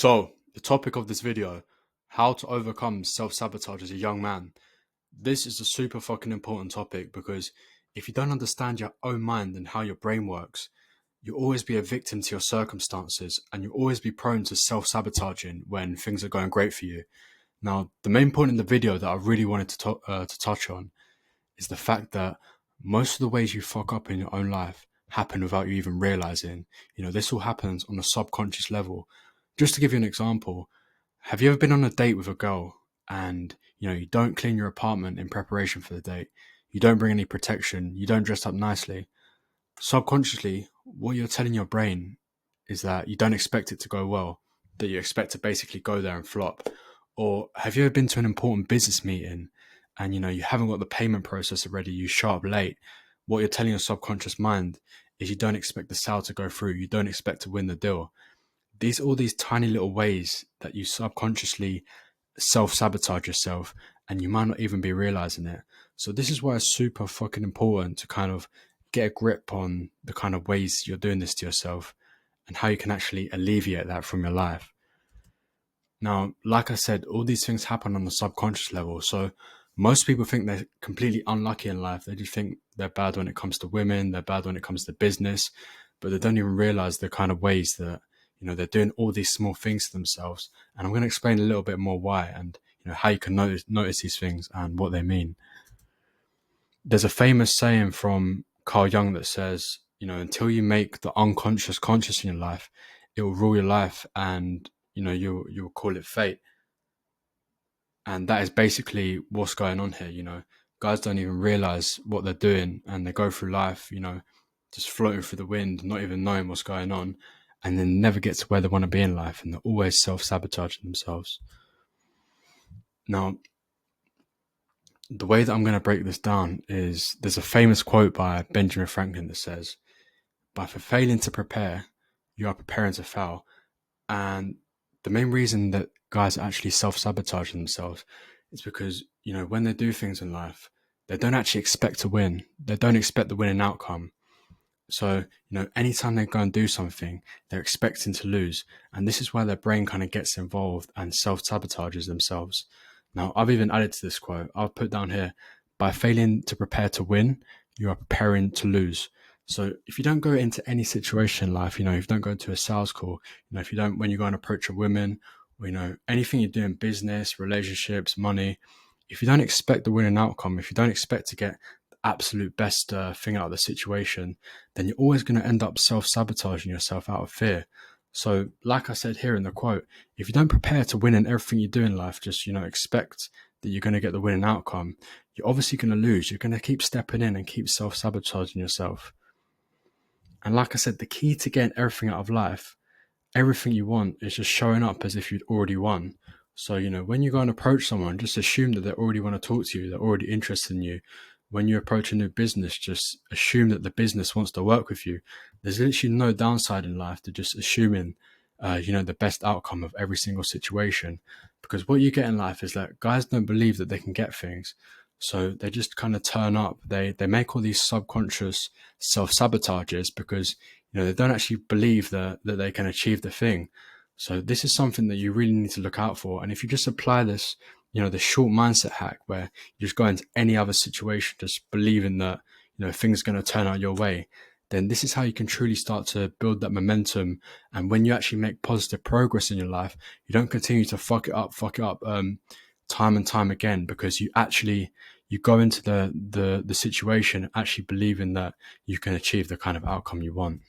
So, the topic of this video, how to overcome self-sabotage as a young man. This is a super fucking important topic because if you don't understand your own mind and how your brain works, you'll always be a victim to your circumstances and you'll always be prone to self-sabotaging when things are going great for you. Now, the main point in the video that I really wanted to touch on is the fact that most of the ways you fuck up in your own life happen without you even realizing. This all happens on a subconscious level. Just to give you an example, have you ever been on a date with a girl and you don't clean your apartment in preparation for the date? You don't bring any protection, you don't dress up nicely. Subconsciously, what you're telling your brain is that you don't expect it to go well, that you expect to basically go there and flop. Or have you ever been to an important business meeting and you haven't got the payment processor ready, you show up late? What you're telling your subconscious mind is you don't expect the sale to go through, you don't expect to win the deal. All these tiny little ways that you subconsciously self-sabotage yourself, and you might not even be realizing it. So this is why it's super fucking important to kind of get a grip on the kind of ways you're doing this to yourself and how you can actually alleviate that from your life. Now, like I said, all these things happen on the subconscious level. So most people think they're completely unlucky in life. They just think they're bad when it comes to women, they're bad when it comes to business, but they don't even realize the kind of ways that they're doing all these small things to themselves. And I'm going to explain a little bit more why and how you can notice these things and what they mean. There's a famous saying from Carl Jung that says, until you make the unconscious conscious in your life, it will rule your life, and you'll call it fate. And that is basically what's going on here. Guys don't even realize what they're doing, and they go through life, just floating through the wind, not even knowing what's going on, and then never get to where they want to be in life, and they're always self-sabotaging themselves. Now, the way that I'm going to break this down is there's a famous quote by Benjamin Franklin that says, "By for failing to prepare, you are preparing to fail." And the main reason that guys actually self-sabotage themselves is because, when they do things in life, they don't actually expect to win. They don't expect the winning outcome. So, anytime they go and do something, they're expecting to lose. And this is why their brain kind of gets involved and self-sabotages themselves. Now, I've even added to this quote. I'll put down here, by failing to prepare to win, you are preparing to lose. So if you don't go into any situation in life, if you don't go into a sales call, if you don't, when you go and approach a woman, or, anything you do in business, relationships, money, if you don't expect the winning outcome, if you don't expect to get the absolute best thing out of the situation, then you're always going to end up self-sabotaging yourself out of fear. So like I said here in the quote, if you don't prepare to win in everything you do in life, just, expect that you're going to get the winning outcome, you're obviously going to lose. You're going to keep stepping in and keep self-sabotaging yourself. And like I said, the key to getting everything out of life, everything you want, is just showing up as if you'd already won. So, when you go and approach someone, just assume that they already want to talk to you. They're already interested in you. When you approach a new business, just assume that the business wants to work with you. There's literally no downside in life to just assuming, the best outcome of every single situation. Because what you get in life is that guys don't believe that they can get things. So they just kind of turn up. They make all these subconscious self-sabotages because, they don't actually believe that they can achieve the thing. So this is something that you really need to look out for. And if you just apply this, the short mindset hack where you just go into any other situation, just believing that, things are going to turn out your way, then this is how you can truly start to build that momentum. And when you actually make positive progress in your life, you don't continue to fuck it up, time and time again, because you go into the situation actually believing that you can achieve the kind of outcome you want.